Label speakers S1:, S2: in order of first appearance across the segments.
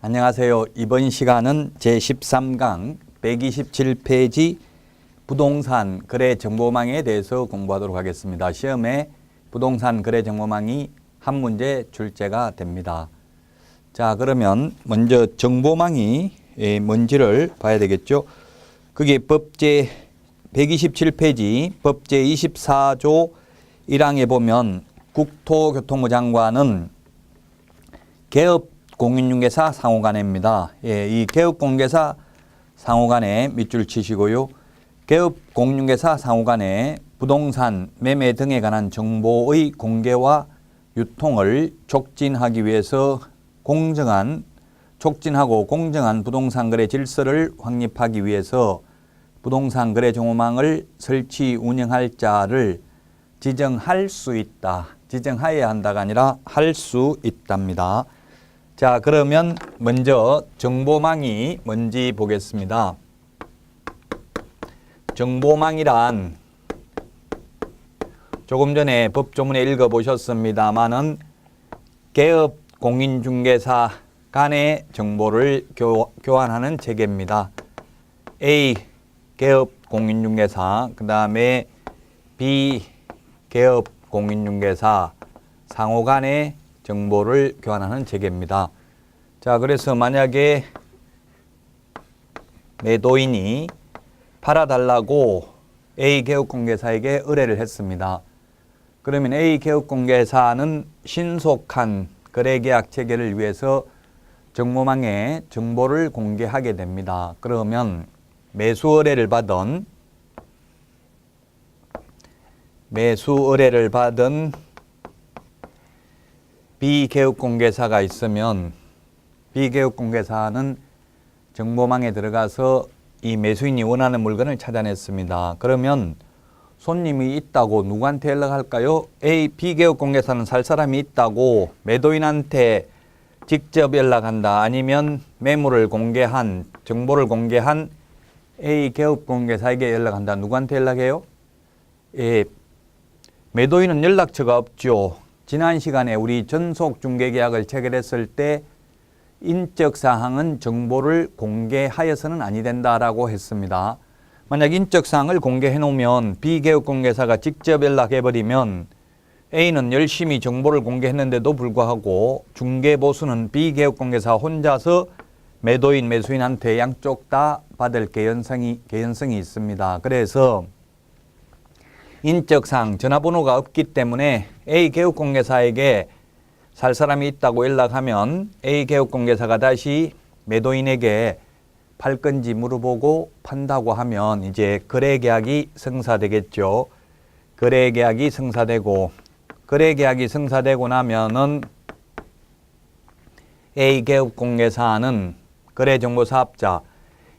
S1: 안녕하세요. 이번 시간은 제13강 127페이지 부동산 거래 정보망에 대해서 공부하도록 하겠습니다. 시험에 부동산 거래 정보망이 한 문제 출제가 됩니다. 자, 그러면 먼저 정보망이 뭔지를 봐야 되겠죠. 그게 법제 127페이지 법제 24조 1항에 보면 국토교통부 장관은 개업공인중개사 상호간에입니다. 이 개업공개사 상호간에 밑줄 치시고요. 개업공인중개사 상호간에 부동산 매매 등에 관한 정보의 공개와 유통을 촉진하기 위해서 촉진하고 공정한 부동산 거래 질서를 확립하기 위해서 부동산 거래 정보망을 설치 운영할 자를 지정할 수 있다. 지정하여야 한다가 아니라 할 수 있답니다. 자, 그러면 먼저 정보망이 뭔지 보겠습니다. 정보망이란 조금 전에 법조문에 읽어보셨습니다마는 개업 공인중개사 간의 정보를 교환하는 체계입니다. A 개업 공인중개사, 그 다음에 B 개업 공인중개사 상호 간의 정보를 교환하는 체계입니다. 자, 그래서 만약에 매도인이 팔아달라고 A 개업공개사에게 의뢰를 했습니다. 그러면 A 개업공개사는 신속한 거래계약 체결을 위해서 정보망에 정보를 공개하게 됩니다. 그러면 매수 의뢰를 받은 B개업공개사가 있으면 B개업공개사는 정보망에 들어가서 이 매수인이 원하는 물건을 찾아냈습니다. 그러면 손님이 있다고 누구한테 연락할까요? B개업공개사는 살 사람이 있다고 매도인한테 직접 연락한다. 아니면 매물을 공개한, 정보를 공개한 A개업공개사에게 연락한다. 누구한테 연락해요? 매도인은 연락처가 없죠. 지난 시간에 우리 전속중개계약을 체결했을 때 인적사항은 정보를 공개하여서는 아니 된다라고 했습니다. 만약 인적사항을 공개해 놓으면 B개업공개사가 직접 연락해버리면 A는 열심히 정보를 공개했는데도 불구하고 중개보수는 B개업공개사 혼자서 매도인, 매수인한테 양쪽 다 받을 개연성이 있습니다. 그래서 인적사항, 전화번호가 없기 때문에 A개업공개사에게 살 사람이 있다고 연락하면 A개업공개사가 다시 매도인에게 팔 건지 물어보고 판다고 하면 이제 거래계약이 성사되겠죠. 거래계약이 성사되고 나면은 A개업공개사는 거래정보사업자,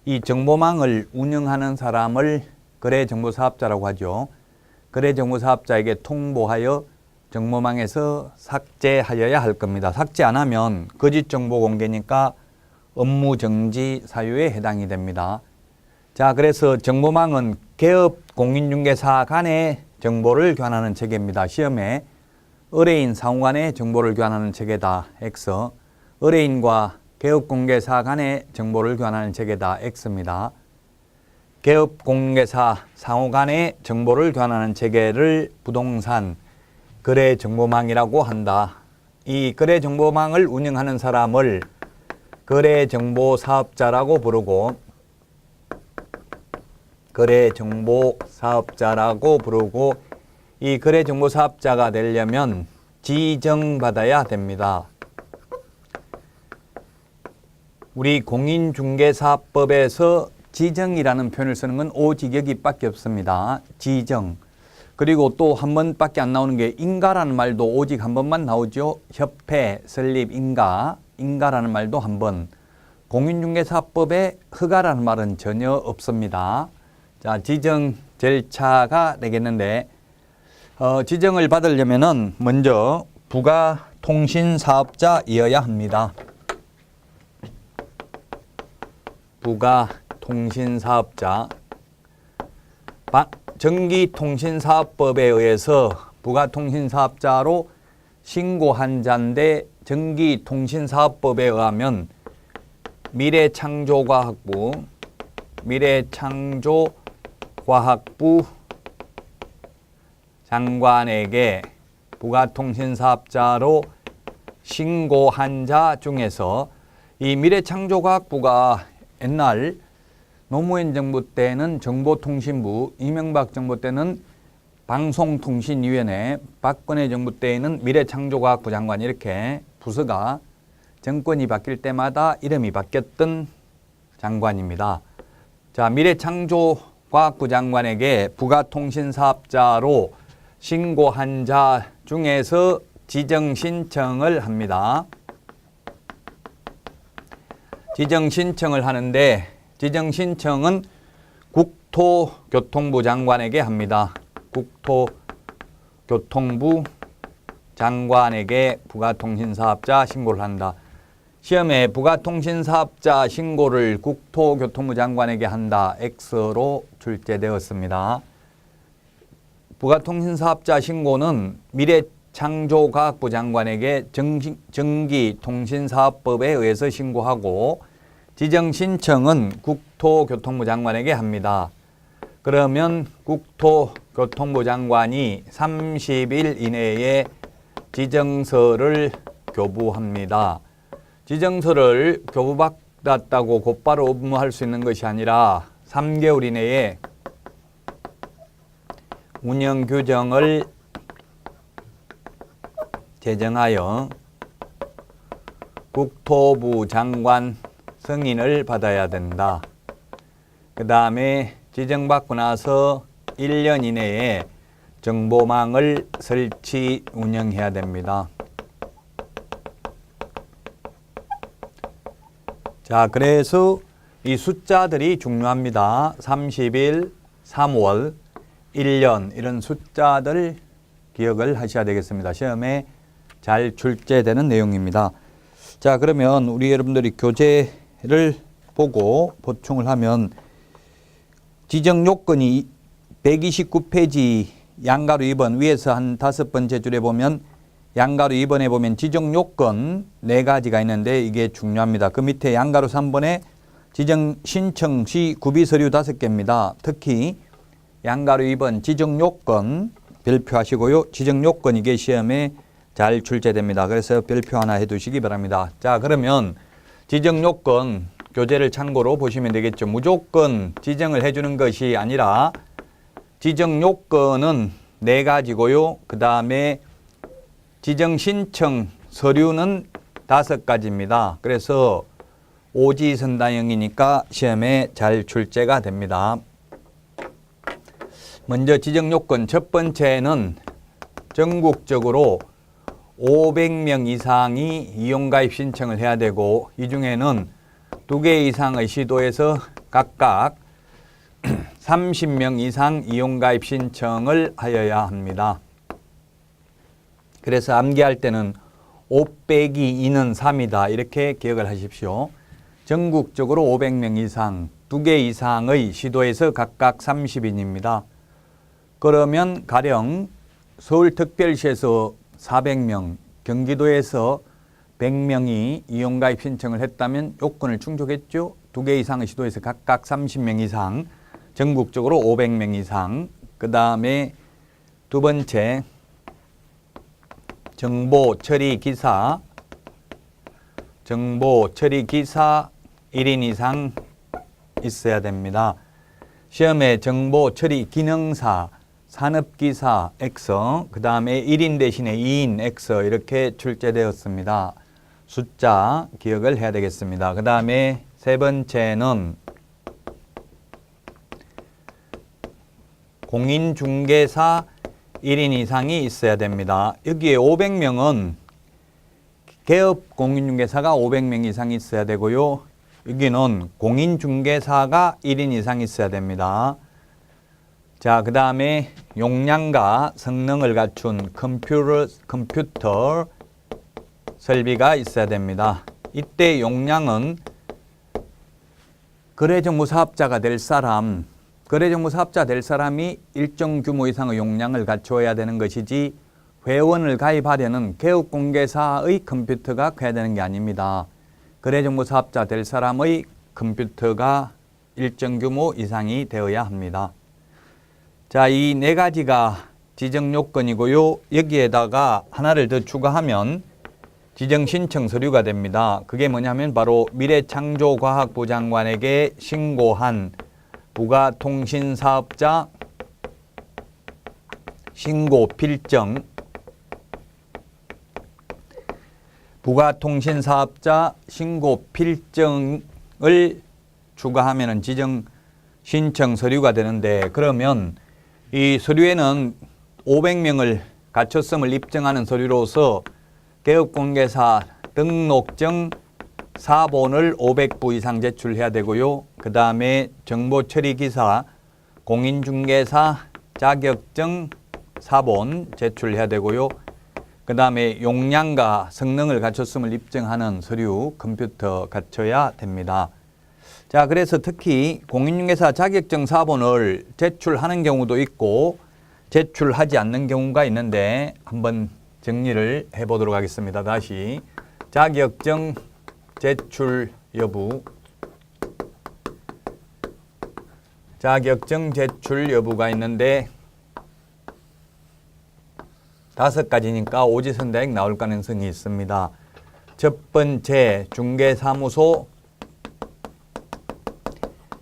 S1: 이 정보망을 운영하는 사람을 거래정보사업자라고 하죠. 거래정보사업자에게 통보하여 정보망에서 삭제하여야 할 겁니다. 삭제 안 하면 거짓정보 공개니까 업무정지 사유에 해당이 됩니다. 자, 그래서 정보망은 개업 공인중개사 간의 정보를 교환하는 체계입니다. 시험에 의뢰인 상호 간의 정보를 교환하는 체계다. X. 의뢰인과 개업공개사 간의 정보를 교환하는 체계다. X입니다. 개업공개사 상호 간의 정보를 교환하는 체계를 부동산 거래정보망이라고 한다. 이 거래정보망을 운영하는 사람을 거래정보사업자라고 부르고 이 거래정보사업자가 되려면 지정받아야 됩니다. 우리 공인중개사법에서 지정이라는 표현을 쓰는 건 오직 여기밖에 없습니다. 지정. 그리고 또 한 번밖에 안 나오는 게 인가라는 말도 오직 한 번만 나오죠. 협회, 설립, 인가라는 말도 한 번. 공인중개사법에 허가라는 말은 전혀 없습니다. 자, 지정 절차가 되겠는데 지정을 받으려면은 먼저 부가통신사업자이어야 합니다. 부가통신사업자. 전기통신사업법에 의해서 부가통신사업자로 신고한 자인데 전기통신사업법에 의하면 미래창조과학부 장관에게 부가통신사업자로 신고한 자 중에서 이 미래창조과학부가 옛날 노무현 정부 때는 정보통신부, 이명박 정부 때는 방송통신위원회, 박근혜 정부 때에는 미래창조과학부 장관, 이렇게 부서가 정권이 바뀔 때마다 이름이 바뀌었던 장관입니다. 자, 미래창조과학부 장관에게 부가통신사업자로 신고한 자 중에서 지정신청을 합니다. 지정신청을 하는데 지정신청은 국토교통부 장관에게 합니다. 국토교통부 장관에게 부가통신사업자 신고를 한다. 시험에 부가통신사업자 신고를 국토교통부 장관에게 한다. X로 출제되었습니다. 부가통신사업자 신고는 미래창조과학부 장관에게 전기통신사업법에 의해서 신고하고 지정신청은 국토교통부 장관에게 합니다. 그러면 국토교통부 장관이 30일 이내에 지정서를 교부합니다. 지정서를 교부받았다고 곧바로 업무할 수 있는 것이 아니라 3개월 이내에 운영규정을 제정하여 국토부 장관 승인을 받아야 된다. 그 다음에 지정받고 나서 1년 이내에 정보망을 설치 운영해야 됩니다. 자, 그래서 이 숫자들이 중요합니다. 30일, 3월, 1년 이런 숫자들 기억을 하셔야 되겠습니다. 시험에 잘 출제되는 내용입니다. 자, 그러면 우리 여러분들이 교재를 보고 보충을 하면 지정 요건이 129페이지 양가로 2번 위에서 한 5번째 줄에 보면 양가로 2번에 보면 지정 요건 4가지가 있는데 이게 중요합니다. 그 밑에 양가로 3번에 지정 신청 시 구비 서류 5개입니다. 특히 양가로 2번 지정 요건 별표하시고요. 지정 요건 이게 시험에 잘 출제됩니다. 그래서 별표 하나 해두시기 바랍니다. 자, 그러면 지정 요건 교재를 참고로 보시면 되겠죠. 무조건 지정을 해주는 것이 아니라 지정 요건은 4가지고요. 그 다음에 지정 신청 서류는 5가지입니다. 그래서 오지선다형이니까 시험에 잘 출제가 됩니다. 먼저 지정 요건 첫 번째는 전국적으로 500명 이상이 이용가입 신청을 해야 되고 이 중에는 2개 이상의 시도에서 각각 30명 이상 이용가입 신청을 하여야 합니다. 그래서 암기할 때는 5 빼기 2는 3이다. 이렇게 기억을 하십시오. 전국적으로 500명 이상, 2개 이상의 시도에서 각각 30인입니다. 그러면 가령 서울특별시에서 400명, 경기도에서 100명이 이용가입 신청을 했다면 요건을 충족했죠. 2개 이상의 시도에서 각각 30명 이상, 전국적으로 500명 이상. 그 다음에 두 번째, 정보 처리 기사 1인 이상 있어야 됩니다. 시험에 정보 처리 기능사, 산업기사 X, 그 다음에 1인 대신에 2인 X 이렇게 출제되었습니다. 숫자 기억을 해야 되겠습니다. 그 다음에 세 번째는 공인중개사 1인 이상이 있어야 됩니다. 여기에 500명은 개업 공인중개사가 500명 이상 있어야 되고요. 여기는 공인중개사가 1인 이상 있어야 됩니다. 자, 그 다음에 용량과 성능을 갖춘 컴퓨터 설비가 있어야 됩니다. 이때 용량은 거래정보사업자가 될 사람, 거래정보사업자 될 사람이 일정 규모 이상의 용량을 갖추어야 되는 것이지 회원을 가입하려는 개업공개사의 컴퓨터가 커야 되는 게 아닙니다. 거래정보사업자 될 사람의 컴퓨터가 일정 규모 이상이 되어야 합니다. 자, 이 네 가지가 지정 요건이고요. 여기에다가 하나를 더 추가하면 지정 신청 서류가 됩니다. 그게 뭐냐면 바로 미래창조과학부 장관에게 신고한 부가통신사업자 신고 필정, 부가통신사업자 신고 필정을 추가하면 지정 신청 서류가 되는데, 그러면 이 서류에는 500명을 갖췄음을 입증하는 서류로서 개업공개사 등록증 4본을 500부 이상 제출해야 되고요. 그 다음에 정보처리기사, 공인중개사 자격증 4본 제출해야 되고요. 그 다음에 용량과 성능을 갖췄음을 입증하는 서류, 컴퓨터 갖춰야 됩니다. 자, 그래서 특히 공인중개사 자격증 4본을 제출하는 경우도 있고 제출하지 않는 경우가 있는데 한번 정리를 해보도록 하겠습니다. 다시 자격증 제출 여부, 자격증 제출 여부가 있는데 5가지니까 오지선다액 나올 가능성이 있습니다. 첫 번째, 중개사무소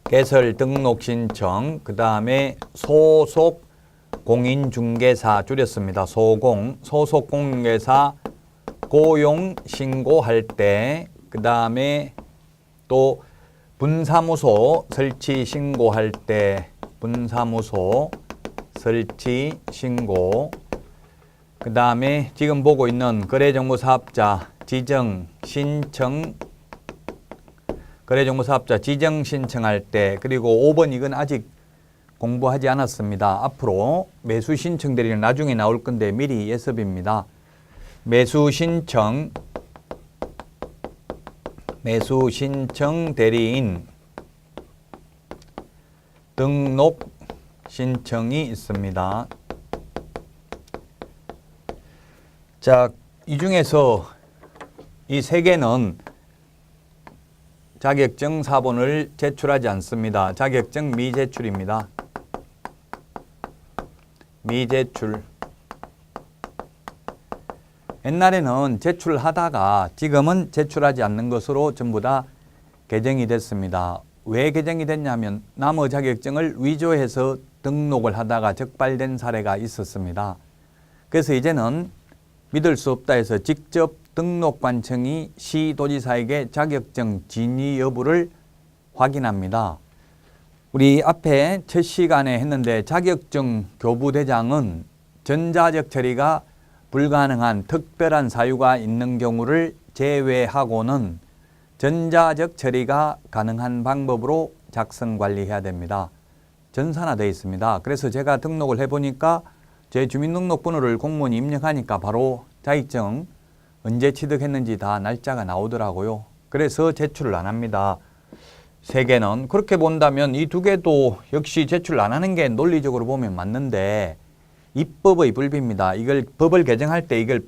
S1: 개설 등록 신청, 그 다음에 소속 공인중개사 줄였습니다. 소공, 소속 공인중개사 고용 신고할 때, 그 다음에 또 분사무소 설치 신고할 때 분사무소 설치 신고, 그 다음에 지금 보고 있는 거래정보사업자 지정 신청, 거래정보사업자 지정 신청할 때, 그리고 5번 이건 아직 공부하지 않았습니다. 앞으로 매수 신청 대리는 나중에 나올 건데 미리 예습입니다. 매수 신청 대리인 등록 신청이 있습니다. 자, 이 중에서 이 세 개는 자격증 4본을 제출하지 않습니다. 자격증 미제출입니다. 미제출. 옛날에는 제출하다가 지금은 제출하지 않는 것으로 전부 다 개정이 됐습니다. 왜 개정이 됐냐면 남의 자격증을 위조해서 등록을 하다가 적발된 사례가 있었습니다. 그래서 이제는 믿을 수 없다 해서 직접 등록관청이 시도지사에게 자격증 진위 여부를 확인합니다. 우리 앞에 첫 시간에 했는데 자격증 교부대장은 전자적 처리가 불가능한 특별한 사유가 있는 경우를 제외하고는 전자적 처리가 가능한 방법으로 작성 관리해야 됩니다. 전산화되어 있습니다. 그래서 제가 등록을 해보니까 제 주민등록번호를 공무원이 입력하니까 바로 자격증 언제 취득했는지 다 날짜가 나오더라고요. 그래서 제출을 안 합니다. 세 개는. 그렇게 본다면 이 두 개도 역시 제출 안 하는 게 논리적으로 보면 맞는데 입법의 불비입니다. 이걸 법을 개정할 때 이걸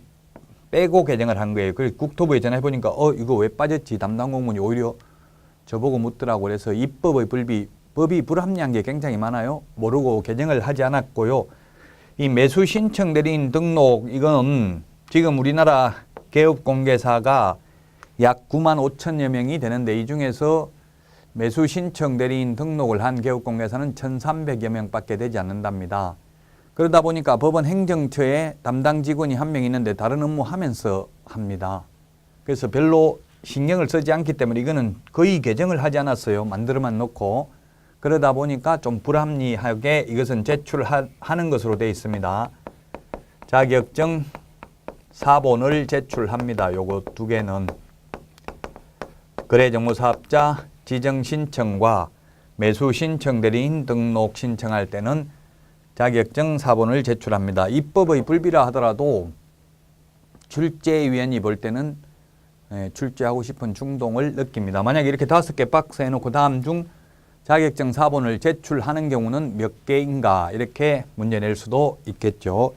S1: 빼고 개정을 한 거예요. 그래서 국토부에 전화해보니까 이거 왜 빠졌지? 담당 공무원이 오히려 저보고 묻더라고. 그래서 입법의 불비, 법이 불합리한 게 굉장히 많아요. 모르고 개정을 하지 않았고요. 이 매수 신청 대리인 등록, 이건 지금 우리나라 개업공개사가 약 9만 5천여 명이 되는데 이 중에서 매수 신청 대리인 등록을 한 개업공개사는 1,300여 명밖에 되지 않는답니다. 그러다 보니까 법원 행정처에 담당 직원이 한 명 있는데 다른 업무 하면서 합니다. 그래서 별로 신경을 쓰지 않기 때문에 이거는 거의 개정을 하지 않았어요. 만들어만 놓고. 그러다 보니까 좀 불합리하게 이것은 제출하는 것으로 되어 있습니다. 자격증 4본을 제출합니다. 요거 두 개는 거래정보사업자 지정신청과 매수신청 대리인 등록 신청할 때는 자격증 4본을 제출합니다. 입법의 불비라 하더라도 출제위원이 볼 때는 출제하고 싶은 충동을 느낍니다. 만약에 이렇게 5개 박스에 놓고 다음 중 자격증 4본을 제출하는 경우는 몇 개인가 이렇게 문제 낼 수도 있겠죠.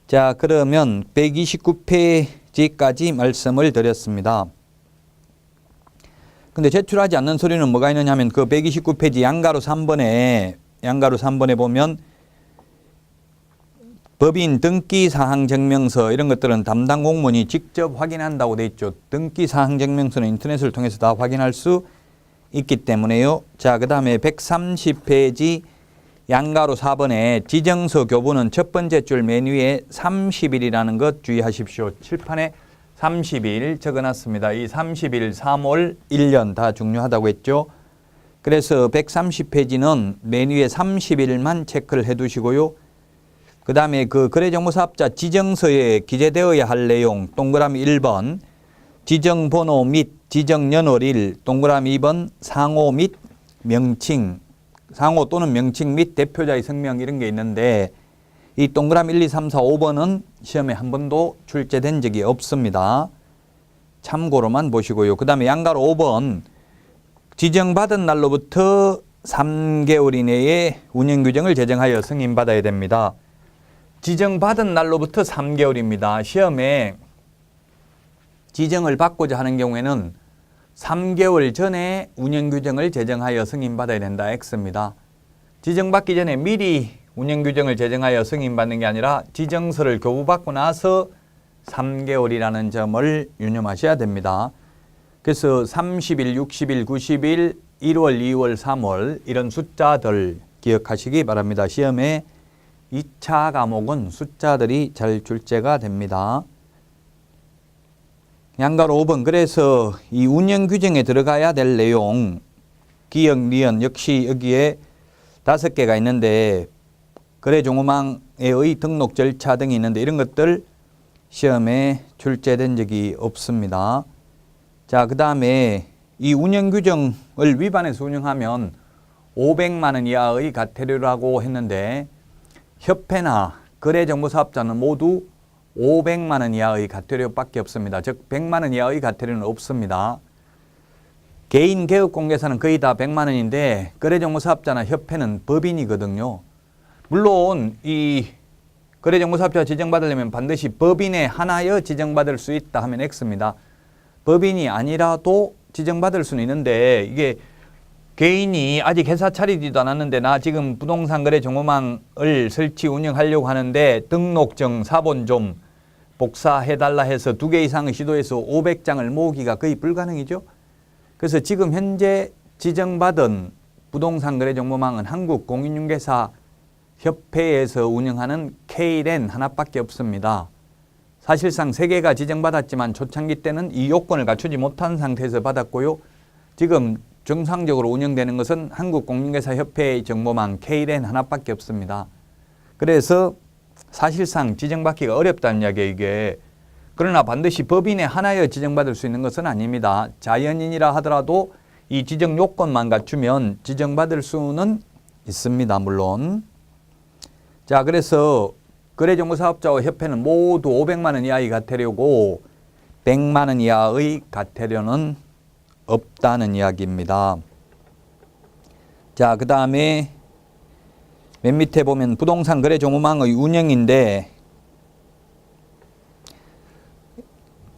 S1: 자, 그러면 129페이지까지 말씀을 드렸습니다. 근데 제출하지 않는 서류는 뭐가 있느냐 하면 그 129페이지 양가로 3번에 보면 법인 등기사항증명서 이런 것들은 담당 공무원이 직접 확인한다고 돼 있죠. 등기사항증명서는 인터넷을 통해서 다 확인할 수 있기 때문에요. 자, 그 다음에 130페이지 양가로 4번에 지정서 교부는 첫 번째 줄 맨 위에 30일이라는 것 주의하십시오. 칠판에 30일 적어놨습니다. 이 30일, 3월, 1년 다 중요하다고 했죠. 그래서 130페이지는 맨 위에 30일만 체크를 해 두시고요. 그 다음에 그 거래정보사업자 지정서에 기재되어야 할 내용 동그라미 1번 지정번호 및 지정연월일 동그라미 2번 상호 및 명칭 상호 또는 명칭 및 대표자의 성명 이런 게 있는데 이 동그라미 1, 2, 3, 4, 5번은 시험에 한 번도 출제된 적이 없습니다. 참고로만 보시고요. 그 다음에 양가로 5번 지정받은 날로부터 3개월 이내에 운영규정을 제정하여 승인받아야 됩니다. 지정받은 날로부터 3개월입니다. 시험에 지정을 받고자 하는 경우에는 3개월 전에 운영규정을 제정하여 승인받아야 된다. X입니다. 지정받기 전에 미리 운영규정을 제정하여 승인받는 게 아니라 지정서를 교부받고 나서 3개월이라는 점을 유념하셔야 됩니다. 그래서 30일, 60일, 90일, 1월, 2월, 3월 이런 숫자들 기억하시기 바랍니다. 시험에 2차 과목은 숫자들이 잘 출제가 됩니다. 양가로 5번 그래서 이 운영 규정에 들어가야 될 내용 기역, 니은 역시 여기에 5개가 있는데 거래정보망의 등록 절차 등이 있는데 이런 것들 시험에 출제된 적이 없습니다. 자, 그 다음에 이 운영 규정을 위반해서 운영하면 500만 원 이하의 과태료라고 했는데 협회나 거래정보사업자는 모두 500만 원 이하의 과태료밖에 없습니다. 즉 100만 원 이하의 과태료는 없습니다. 개인 개업공개사는 거의 다 100만 원인데 거래정보사업자나 협회는 법인이거든요. 물론 이 거래정보사업자가 지정받으려면 반드시 법인에 한하여 지정받을 수 있다 하면 X입니다. 법인이 아니라도 지정받을 수는 있는데 이게 개인이 아직 회사 차리지도 않았는데 나 지금 부동산 거래 정보망을 설치 운영하려고 하는데 등록증 사본 좀 복사해달라 해서 2개 이상의 시도해서 500장을 모으기가 거의 불가능이죠. 그래서 지금 현재 지정받은 부동산 거래 정보망은 한국공인중개사 협회에서 운영하는 K-랜 하나밖에 없습니다. 사실상 3개가 지정받았지만 초창기 때는 이 요건을 갖추지 못한 상태에서 받았고요. 지금 정상적으로 운영되는 것은 한국공인중개사협회의 정보망 K-랜 하나밖에 없습니다. 그래서 사실상 지정받기가 어렵다는 이야기예요, 이게. 그러나 반드시 법인에 한하여 지정받을 수 있는 것은 아닙니다. 자연인이라 하더라도 이 지정 요건만 갖추면 지정받을 수는 있습니다, 물론. 자, 그래서 거래정보사업자와 협회는 모두 500만 원 이하의 과태료고 100만 원 이하의 과태료는 없다는 이야기입니다. 자, 그 다음에 맨 밑에 보면 부동산 거래 정보망의 운영인데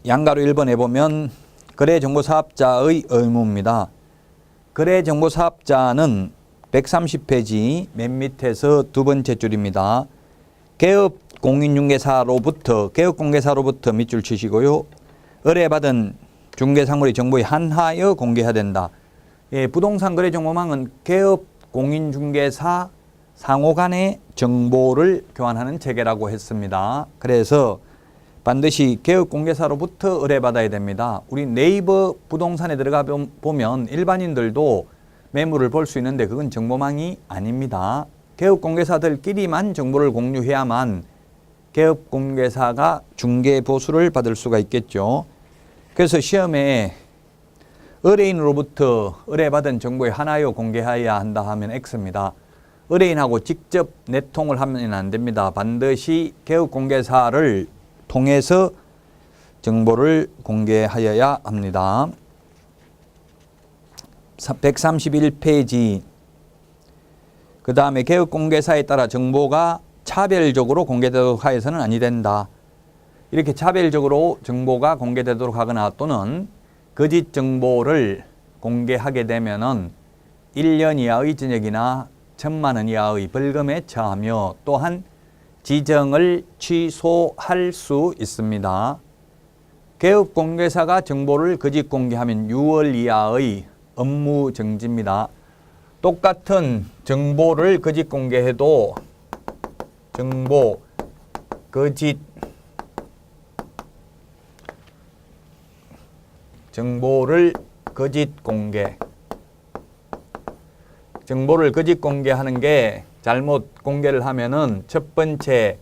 S1: 양가로 1번에 보면 거래정보사업자의 의무입니다. 거래정보사업자는 130페이지 맨 밑에서 두 번째 줄입니다. 개업공인중개사로부터 밑줄 치시고요. 의뢰받은 중개사물의 정보에 한하여 공개해야 된다. 예, 부동산 거래 정보망은 개업공인중개사 상호 간의 정보를 교환하는 체계라고 했습니다. 그래서 반드시 개업공개사로부터 의뢰받아야 됩니다. 우리 네이버 부동산에 들어가 보면 일반인들도 매물을 볼 수 있는데 그건 정보망이 아닙니다. 개업공개사들끼리만 정보를 공유해야만 개업공개사가 중개보수를 받을 수가 있겠죠. 그래서 시험에 의뢰인으로부터 의뢰받은 정보에 한하여 공개해야 한다 하면 X입니다. 의뢰인하고 직접 내통을 하면 안 됩니다. 반드시 개업공개사를 통해서 정보를 공개하여야 합니다. 131페이지 그 다음에 개업공개사에 따라 정보가 차별적으로 공개되도록 하여서는 아니 된다. 이렇게 차별적으로 정보가 공개되도록 하거나 또는 거짓 정보를 공개하게 되면은 1년 이하의 징역이나 1,000만 원 이하의 벌금에 처하며 또한 지정을 취소할 수 있습니다. 개업공개사가 정보를 거짓 공개하면 6월 이하의 업무 정지입니다. 똑같은 정보를 거짓 공개해도 정보 거짓 정보를 거짓 공개 정보를 거짓 공개하는 게 잘못 공개를 하면은 첫 번째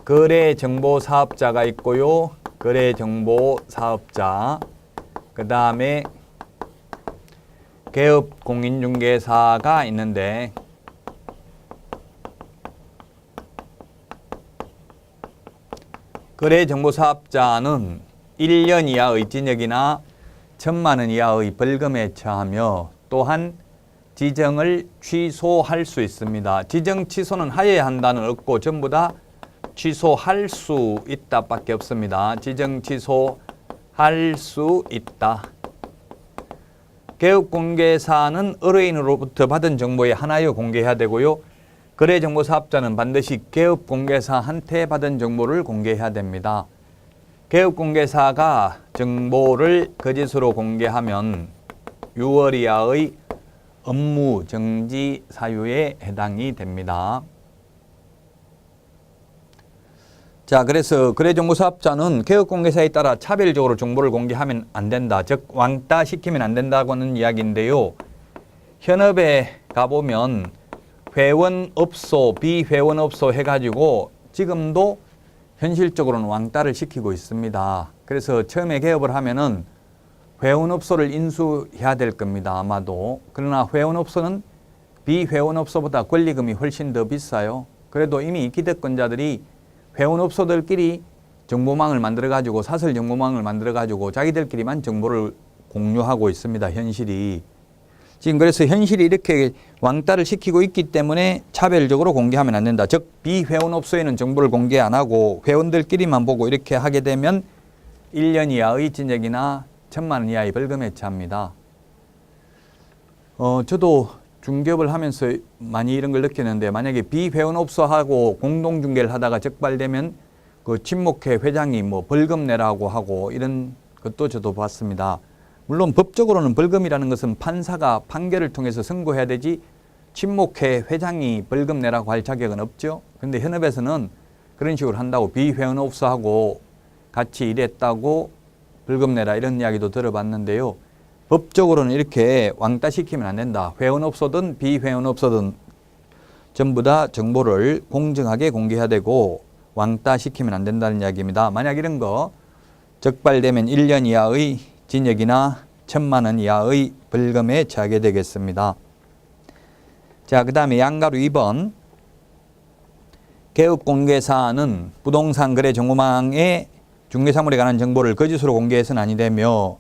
S1: 거래정보사업자가 있고요. 거래정보사업자 그 다음에 개업공인중개사가 있는데 거래정보사업자는 1년 이하의 징역이나 1,000만 원 이하의 벌금에 처하며 또한 지정을 취소할 수 있습니다. 지정 취소는 하여야 한다는 없고 전부 다 취소할 수 있다 밖에 없습니다. 지정 취소할 수 있다. 개업공개사는 의뢰인으로부터 받은 정보에 한하여 공개해야 되고요. 거래정보사업자는 반드시 개업공개사한테 받은 정보를 공개해야 됩니다. 개업공개사가 정보를 거짓으로 공개하면 6월 이하의 업무 정지 사유에 해당이 됩니다. 자, 그래서 거래정보사업자는 개업공개사에 따라 차별적으로 정보를 공개하면 안 된다. 즉 왕따 시키면 안 된다고는 이야기인데요. 현업에 가보면 회원업소, 비회원업소 해가지고 지금도 현실적으로는 왕따를 시키고 있습니다. 그래서 처음에 개업을 하면은 회원업소를 인수해야 될 겁니다. 아마도. 그러나 회원업소는 비회원업소보다 권리금이 훨씬 더 비싸요. 그래도 이미 기득권자들이 회원업소들끼리 정보망을 만들어가지고 사설 정보망을 만들어가지고 자기들끼리만 정보를 공유하고 있습니다. 현실이. 지금 그래서 현실이 이렇게 왕따를 시키고 있기 때문에 차별적으로 공개하면 안 된다. 즉 비회원업소에는 정보를 공개 안 하고 회원들끼리만 보고 이렇게 하게 되면 1년 이하의 징역이나 1,000만 원 이하의 벌금에 처합니다. 저도 중개업을 하면서 많이 이런 걸 느끼는데 만약에 비회원업소하고 공동중개를 하다가 적발되면 그 친목회 회장이 뭐 벌금 내라고 하고 이런 것도 저도 봤습니다. 물론 법적으로는 벌금이라는 것은 판사가 판결을 통해서 선고해야 되지 친목회 회장이 벌금 내라고 할 자격은 없죠. 그런데 현업에서는 그런 식으로 한다고 비회원업소하고 같이 일했다고 벌금 내라 이런 이야기도 들어봤는데요. 법적으로는 이렇게 왕따시키면 안 된다. 회원업소든 비회원업소든 전부 다 정보를 공정하게 공개해야 되고 왕따시키면 안 된다는 이야기입니다. 만약 이런 거 적발되면 1년 이하의 징역이나 1,000만 원 이하의 벌금에 처하게 되겠습니다. 자, 그 다음에 양가로 2번. 개업공개사는 부동산 거래 정보망에 중개사물에 관한 정보를 거짓으로 공개해서는 아니 되며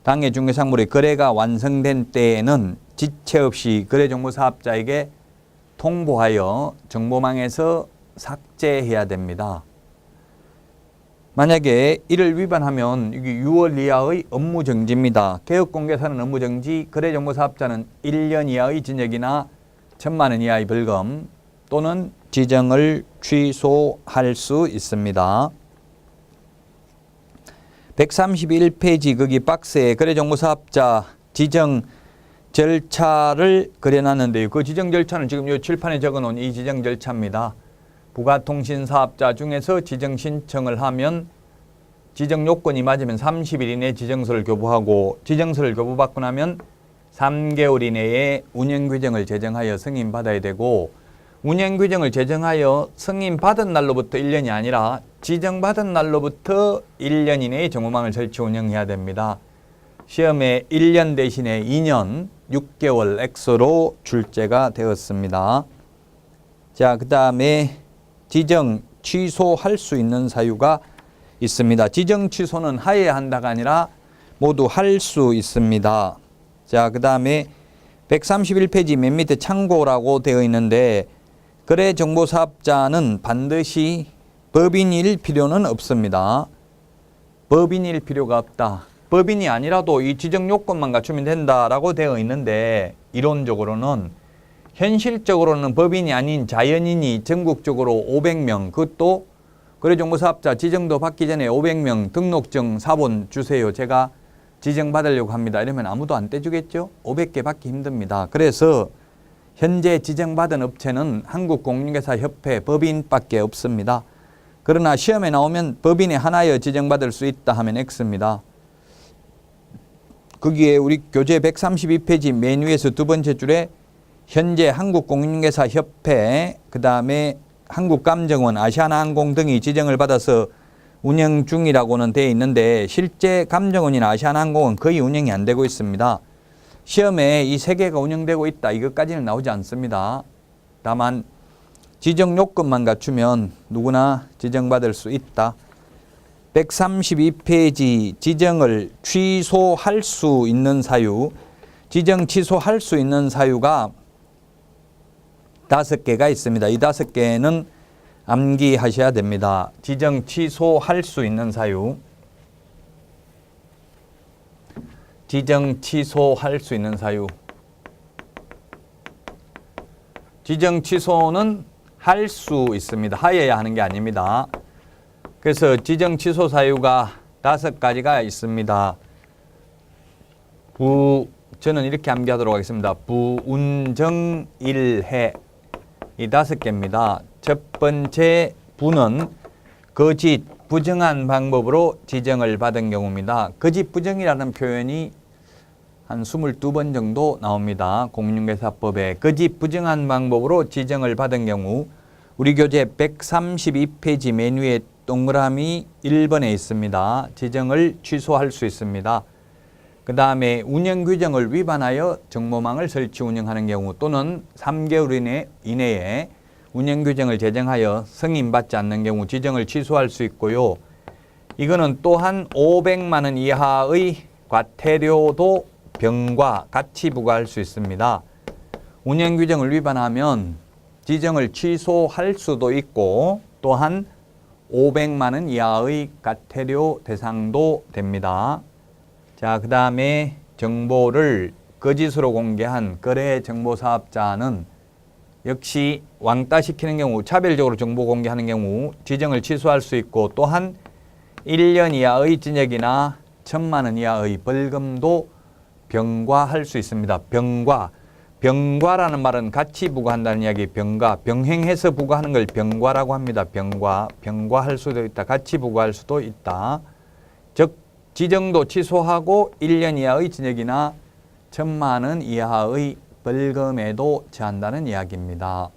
S1: 당해 중개사물의 거래가 완성된 때에는 지체 없이 거래정보사업자에게 통보하여 정보망에서 삭제해야 됩니다. 만약에 이를 위반하면 이게 6월 이하의 업무 정지입니다. 개업공개사는 업무 정지, 거래정보사업자는 1년 이하의 징역이나 1,000만 원 이하의 벌금 또는 지정을 취소할 수 있습니다. 131페이지 거기 박스에 거래정보사업자 지정 절차를 그려놨는데요. 그 지정 절차는 지금 이 칠판에 적어놓은 이 지정 절차입니다. 부가통신사업자 중에서 지정 신청을 하면 지정 요건이 맞으면 30일 이내에 지정서를 교부하고 지정서를 교부받고 나면 3개월 이내에 운영규정을 제정하여 승인받아야 되고 운영규정을 제정하여 승인받은 날로부터 1년이 아니라 지정받은 날로부터 1년 이내에 정보망을 설치 운영해야 됩니다. 시험에 1년 대신에 2년 6개월 액수로 출제가 되었습니다. 자, 그 다음에 지정 취소할 수 있는 사유가 있습니다. 지정 취소는 하여야 한다가 아니라 모두 할 수 있습니다. 자, 그 다음에 131페이지 맨 밑에 참고라고 되어 있는데 거래정보사업자는 반드시 법인일 필요는 없습니다. 법인일 필요가 없다. 법인이 아니라도 이 지정 요건만 갖추면 된다라고 되어 있는데 이론적으로는 현실적으로는 법인이 아닌 자연인이 전국적으로 500명 그것도 거래정보사업자 지정도 받기 전에 500명 등록증 사본 주세요. 제가 지정받으려고 합니다. 이러면 아무도 안 떼주겠죠? 500개 받기 힘듭니다. 그래서 현재 지정받은 업체는 한국공인중개사협회 법인밖에 없습니다. 그러나 시험에 나오면 법인에 하나여 지정받을 수 있다 하면 X입니다. 거기에 우리 교재 132페이지 맨 위에서 두 번째 줄에 현재 한국공인중개사협회 그 다음에 한국감정원, 아시아나항공 등이 지정을 받아서 운영 중이라고는 되어 있는데 실제 감정원이나 아시아나항공은 거의 운영이 안 되고 있습니다. 시험에 이 세 개가 운영되고 있다. 이것까지는 나오지 않습니다. 다만 지정 요건만 갖추면 누구나 지정받을 수 있다. 132페이지 지정을 취소할 수 있는 사유, 지정 취소할 수 있는 사유가 5개가 있습니다. 이 5개는 암기하셔야 됩니다. 지정 취소할 수 있는 사유, 지정 취소할 수 있는 사유. 지정 취소는 할 수 있습니다. 하여야 하는 게 아닙니다. 그래서 지정 취소 사유가 5가지가 있습니다. 저는 이렇게 암기하도록 하겠습니다. 부운정일해 이 5개입니다. 첫 번째 부는 거짓, 부정한 방법으로 지정을 받은 경우입니다. 거짓, 부정이라는 표현이 한 22번 정도 나옵니다. 공인중개사법에 거짓, 부정한 방법으로 지정을 받은 경우 우리 교재 132페이지 맨 위에 동그라미 1번에 있습니다. 지정을 취소할 수 있습니다. 그 다음에 운영규정을 위반하여 정보망을 설치 운영하는 경우 또는 3개월 이내에 운영규정을 제정하여 승인받지 않는 경우 지정을 취소할 수 있고요. 이거는 또한 500만 원 이하의 과태료도 병과 같이 부과할 수 있습니다. 운영규정을 위반하면 지정을 취소할 수도 있고 또한 500만 원 이하의 과태료 대상도 됩니다. 자, 그 다음에 정보를 거짓으로 공개한 거래정보사업자는 역시 왕따시키는 경우, 차별적으로 정보 공개하는 경우 지정을 취소할 수 있고 또한 1년 이하의 징역이나 1,000만 원 이하의 벌금도 병과할 수 있습니다. 병과라는 말은 같이 부과한다는 이야기, 병행해서 부과하는 걸 병과라고 합니다. 병과할 수도 있다. 같이 부과할 수도 있다. 즉 지정도 취소하고 1년 이하의 징역이나 1,000만 원 이하의 벌금에도 처한다는 이야기입니다.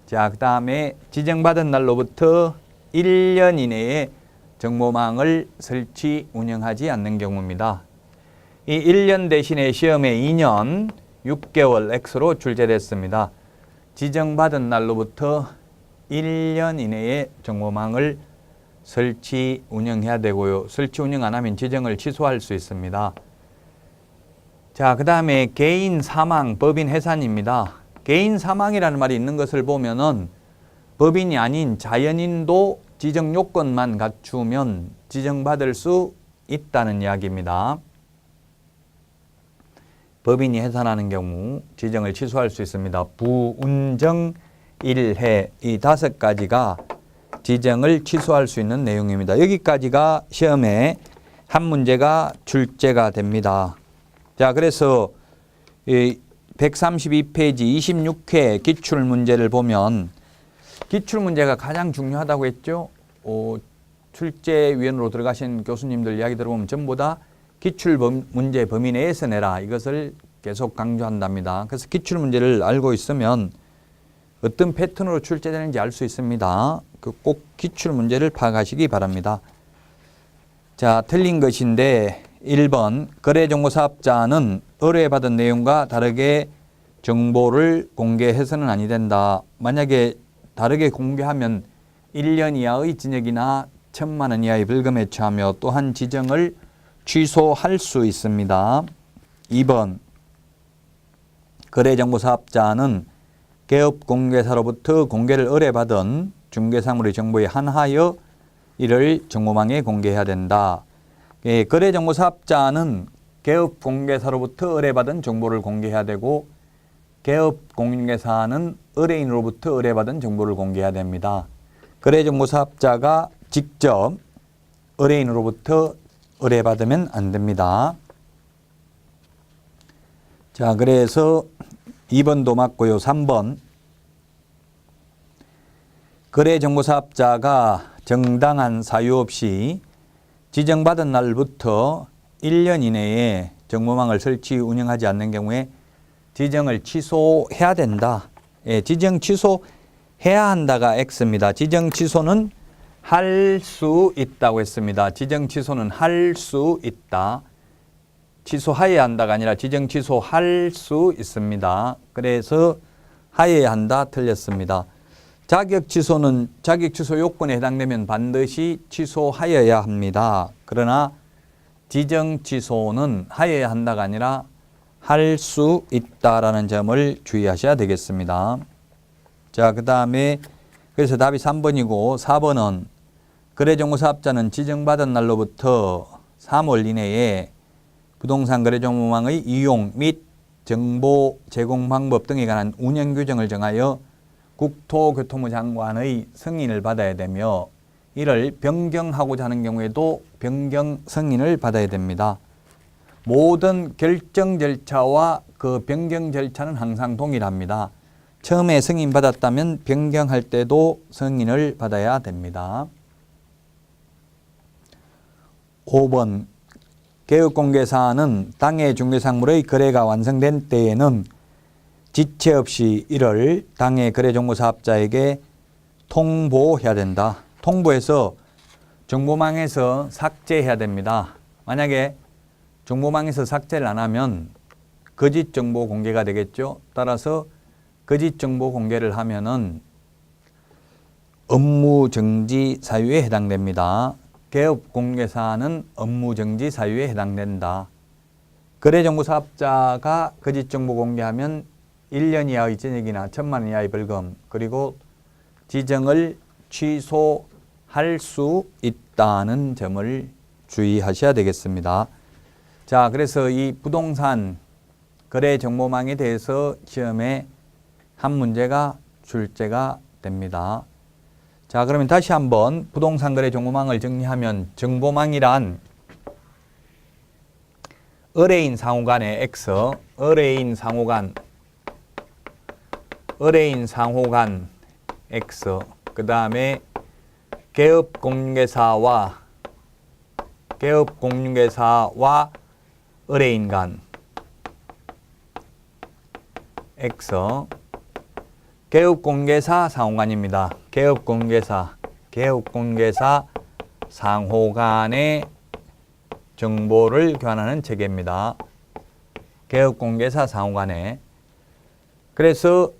S1: 자, 그 다음에 지정받은 날로부터 1년 이내에 정보망을 설치, 운영하지 않는 경우입니다. 이 1년 대신에 시험에 2년 6개월 X로 출제됐습니다. 지정받은 날로부터 1년 이내에 정보망을 설치, 운영해야 되고요. 설치, 운영 안 하면 지정을 취소할 수 있습니다. 자, 그 다음에 개인 사망, 법인 해산입니다. 개인 사망이라는 말이 있는 것을 보면은 법인이 아닌 자연인도 지정 요건만 갖추면 지정받을 수 있다는 이야기입니다. 법인이 해산하는 경우 지정을 취소할 수 있습니다. 부운정일해 이 5가지가 지정을 취소할 수 있는 내용입니다. 여기까지가 시험에 한 문제가 출제가 됩니다. 자, 그래서 132페이지 26회 기출문제를 보면 기출문제가 가장 중요하다고 했죠. 출제위원으로 들어가신 교수님들 이야기 들어보면 전부 다 기출문제 범위 내에서 내라 이것을 계속 강조한답니다. 그래서 기출문제를 알고 있으면 어떤 패턴으로 출제되는지 알 수 있습니다. 꼭 기출문제를 파악하시기 바랍니다. 자, 틀린 것인데 1번 거래정보사업자는 의뢰받은 내용과 다르게 정보를 공개해서는 아니 된다. 만약에 다르게 공개하면 1년 이하의 징역이나 1,000만 원 이하의 벌금에 처하며 또한 지정을 취소할 수 있습니다. 2번 거래정보사업자는 개업공개사로부터 공개를 의뢰받은 중개사물의 정보에 한하여 이를 정보망에 공개해야 된다. 예, 거래정보사업자는 개업공개사로부터 의뢰받은 정보를 공개해야 되고 개업공개사는 의뢰인으로부터 의뢰받은 정보를 공개해야 됩니다. 거래정보사업자가 직접 의뢰인으로부터 의뢰받으면 안 됩니다. 자, 그래서 2번도 맞고요. 3번. 거래정보사업자가 정당한 사유 없이 지정받은 날부터 1년 이내에 정보망을 설치 운영하지 않는 경우에 지정을 취소해야 된다. 예, 지정 취소해야 한다가 X입니다. 지정 취소는 할 수 있다고 했습니다. 지정 취소는 할 수 있다. 취소하여야 한다가 아니라 지정 취소할 수 있습니다. 그래서 하여야 한다 틀렸습니다. 자격 취소는 자격 취소 요건에 해당되면 반드시 취소하여야 합니다. 그러나 지정 취소는 하여야 한다가 아니라 할 수 있다라는 점을 주의하셔야 되겠습니다. 자, 그 다음에 그래서 답이 3번이고 4번은 거래정보사업자는 지정받은 날로부터 3월 이내에 부동산 거래정보망의 이용 및 정보 제공 방법 등에 관한 운영 규정을 정하여 국토교통부 장관의 승인을 받아야 되며 이를 변경하고자 하는 경우에도 변경 승인을 받아야 됩니다. 모든 결정 절차와 그 변경 절차는 항상 동일합니다. 처음에 승인받았다면 변경할 때도 승인을 받아야 됩니다. 5번 개업공개사는 당해 중개상물의 거래가 완성된 때에는 지체 없이 이를 당해 거래정보사업자에게 통보해야 된다. 통보해서 정보망에서 삭제해야 됩니다. 만약에 정보망에서 삭제를 안 하면 거짓 정보 공개가 되겠죠. 따라서 거짓 정보 공개를 하면은 업무정지 사유에 해당됩니다. 개업공개사는 업무정지 사유에 해당된다. 거래정보사업자가 거짓 정보 공개하면 1년 이하의 징역이나 1,000만 원 이하의 벌금 그리고 지정을 취소할 수 있다는 점을 주의하셔야 되겠습니다. 자, 그래서 이 부동산 거래 정보망에 대해서 시험에 한 문제가 출제가 됩니다. 자, 그러면 다시 한번 부동산 거래 정보망을 정리하면 정보망이란 의뢰인 상호 간의 X, 의뢰인 상호 간 X, 그 다음에 개업공개사와 의뢰인 간 X, 개업공개사 상호간입니다. 개업공개사 상호간의 정보를 교환하는 체계입니다. 개업공개사 상호간에. 그래서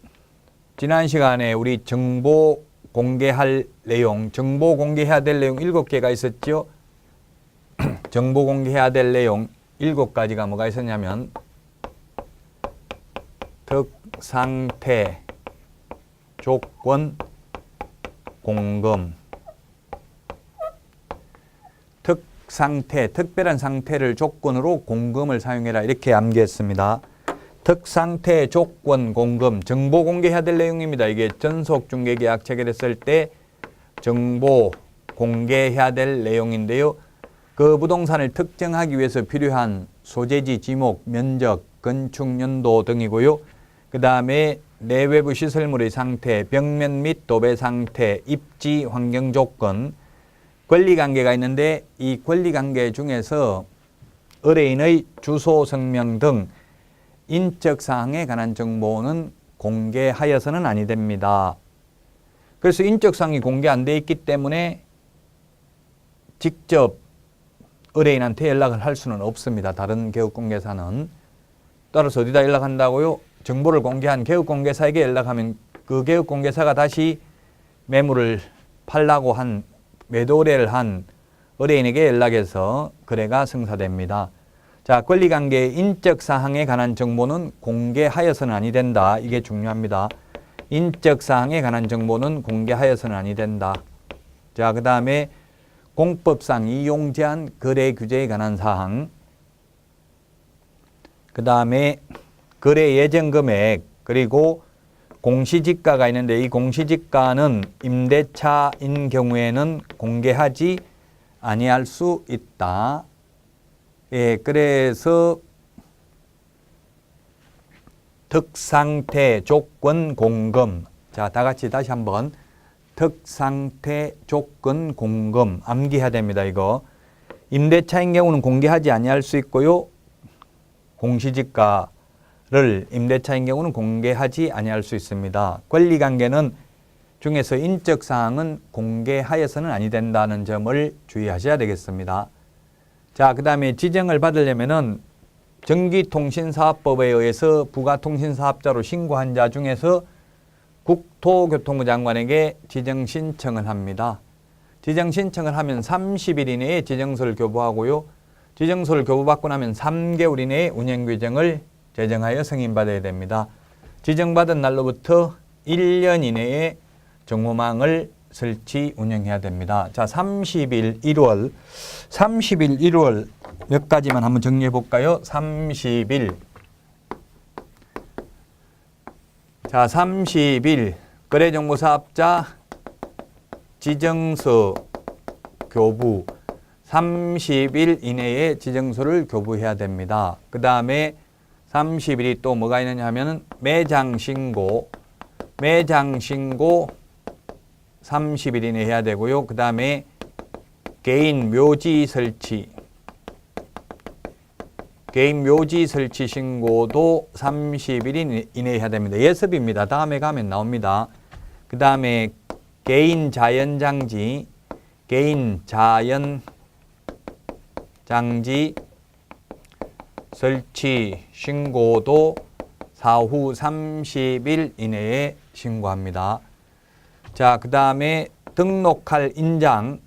S1: 지난 시간에 우리 정보 공개할 내용, 정보 공개해야 될 내용 7개가 있었죠. 정보 공개해야 될 내용 7가지가 뭐가 있었냐면 특상태, 조건, 공금. 특상태, 특별한 상태를 조건으로 공금을 사용해라 이렇게 암기했습니다. 특상태, 조건, 공금, 정보 공개해야 될 내용입니다. 이게 전속중개계약 체결했을 때 정보 공개해야 될 내용인데요. 그 부동산을 특정하기 위해서 필요한 소재지, 지목, 면적, 건축 연도 등이고요. 그 다음에 내외부 시설물의 상태, 벽면 및 도배 상태, 입지 환경 조건, 권리관계가 있는데 이 권리관계 중에서 의뢰인의 주소, 성명 등 인적사항에 관한 정보는 공개하여서는 아니 됩니다. 그래서 인적사항이 공개 안 돼 있기 때문에 직접 의뢰인한테 연락을 할 수는 없습니다. 다른 개업공개사는. 따라서 어디다 연락한다고요? 정보를 공개한 개업공개사에게 연락하면 그 개업공개사가 다시 매물을 팔라고 한 매도 의뢰를 한 의뢰인에게 연락해서 거래가 성사됩니다. 자, 권리관계 인적사항에 관한 정보는 공개하여서는 아니 된다. 이게 중요합니다. 인적사항에 관한 정보는 공개하여서는 아니 된다. 자, 그 다음에 공법상 이용 제한 거래 규제에 관한 사항, 그 다음에 거래 예정 금액, 그리고 공시지가가 있는데 이 공시지가는 임대차인 경우에는 공개하지 아니할 수 있다. 예, 그래서 특상태 조건 공금. 자, 다 같이 다시 한번 특상태 조건 공금 암기해야 됩니다. 이거 임대차인 경우는 공개하지 아니할 수 있고요. 공시지가를 임대차인 경우는 공개하지 아니할 수 있습니다. 권리관계는 중에서 인적 사항은 공개하여서는 아니 된다는 점을 주의하셔야 되겠습니다. 자, 그 다음에 지정을 받으려면은 전기통신사업법에 의해서 부가통신사업자로 신고한 자 중에서 국토교통부 장관에게 지정 신청을 합니다. 지정 신청을 하면 30일 이내에 지정서를 교부하고요. 지정서를 교부받고 나면 3개월 이내에 운영규정을 제정하여 승인받아야 됩니다. 지정받은 날로부터 1년 이내에 정보망을 설치 운영해야 됩니다. 자, 30일 1월 몇 가지만 한번 정리해 볼까요? 30일. 자, 30일 거래정보사업자 지정서 교부 30일 이내에 지정서를 교부해야 됩니다. 그 다음에 30일이 또 뭐가 있느냐 하면 매장신고 30일 이내에 해야 되고요. 그 다음에 개인 묘지 설치 신고도 30일 이내에 해야 됩니다. 예습입니다. 다음에 가면 나옵니다. 그 다음에 개인 자연장지 설치 신고도 사후 30일 이내에 신고합니다. 자, 그 다음에 등록할 인장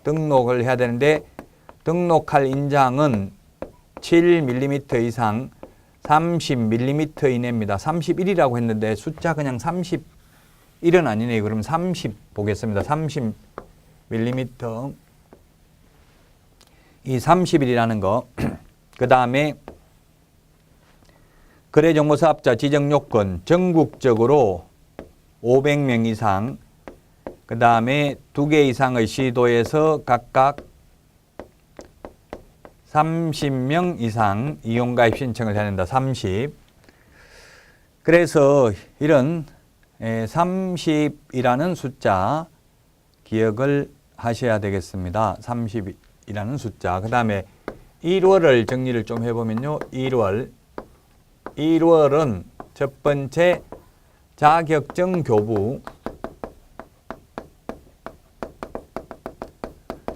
S1: 등록을 해야 되는데 등록할 인장은 7mm 이상 30mm 이내입니다. 31이라고 했는데 숫자 그냥 31은 아니네요. 그럼 30 보겠습니다. 30mm 이 30일이라는 거. 그 다음에 거래정보사업자 지정요건 전국적으로 500명 이상, 그 다음에 2개 이상의 시도에서 각각 30명 이상 이용가입 신청을 해야 된다. 30. 그래서 이런 30이라는 숫자 기억을 하셔야 되겠습니다. 30이라는 숫자. 그 다음에 1월을 정리를 좀 해보면요. 1월은 첫 번째 자격증 교부.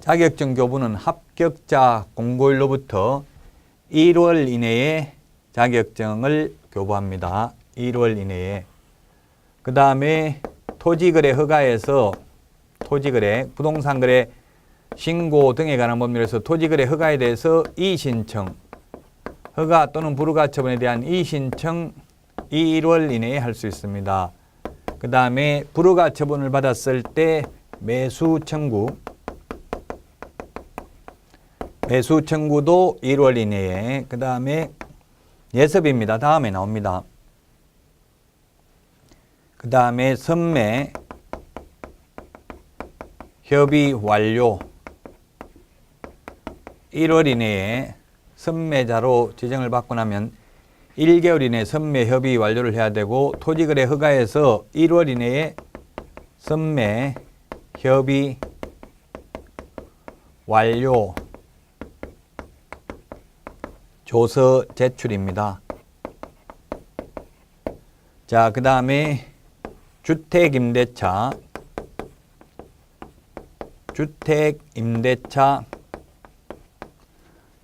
S1: 자격증 교부는 합격자 공고일로부터 1월 이내에 자격증을 교부합니다. 1월 이내에. 그 다음에 토지거래 허가에서 토지거래, 부동산거래 신고 등에 관한 법률에서 토지거래 허가에 대해서 이의신청, 허가 또는 불허가 처분에 대한 이의신청 1월 이내에 할 수 있습니다. 그 다음에 불허가 처분을 받았을 때 매수 청구도 1월 이내에. 그 다음에 예습입니다. 다음에 나옵니다. 그 다음에 선매, 협의 완료 1월 이내에 선매자로 지정을 받고 나면 1개월 이내에 선매 협의 완료를 해야 되고, 토지거래 허가에서 1월 이내에 선매 협의 완료 조서 제출입니다. 자, 그 다음에 주택임대차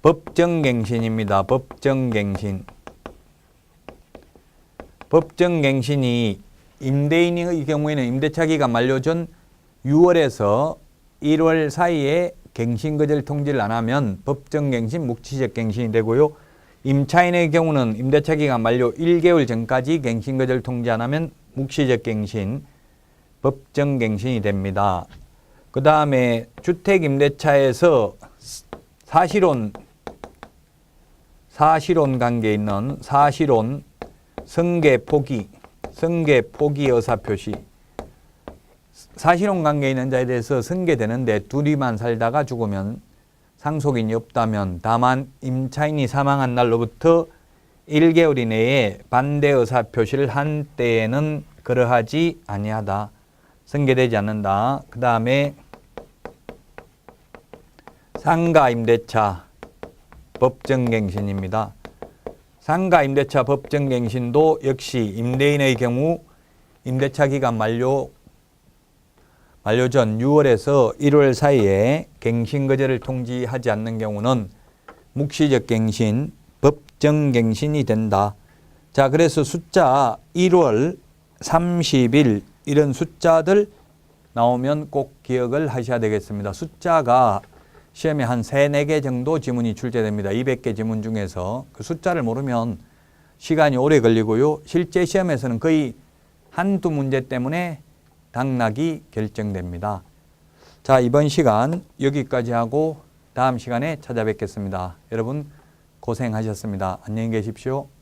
S1: 법정갱신입니다. 법정갱신이 임대인의 경우에는 임대차 기간 만료 전 6월에서 1월 사이에 갱신거절 통지를 안 하면 법정갱신, 묵시적 갱신이 되고요. 임차인의 경우는 임대차 기간 만료 1개월 전까지 갱신거절 통지 안 하면 묵시적 갱신, 법정갱신이 됩니다. 그 다음에 주택임대차에서 사실혼 관계에 있는 사실혼 승계 포기 의사표시. 사실혼 관계에 있는 자에 대해서 승계되는데 둘이만 살다가 죽으면 상속인이 없다면 다만 임차인이 사망한 날로부터 1개월 이내에 반대 의사표시를 한 때에는 그러하지 아니하다. 승계되지 않는다. 그 다음에 상가임대차 법정갱신입니다. 상가임대차 법정갱신도 역시 임대인의 경우 임대차 기간 만료 전 6월에서 1월 사이에 갱신거절을 통지하지 않는 경우는 묵시적 갱신, 법정갱신이 된다. 자, 그래서 숫자 1월 30일 이런 숫자들 나오면 꼭 기억을 하셔야 되겠습니다. 숫자가 시험에 한 3, 4개 정도 지문이 출제됩니다. 200개 지문 중에서 그 숫자를 모르면 시간이 오래 걸리고요. 실제 시험에서는 거의 한두 문제 때문에 당락이 결정됩니다. 자, 이번 시간 여기까지 하고 다음 시간에 찾아뵙겠습니다. 여러분 고생하셨습니다. 안녕히 계십시오.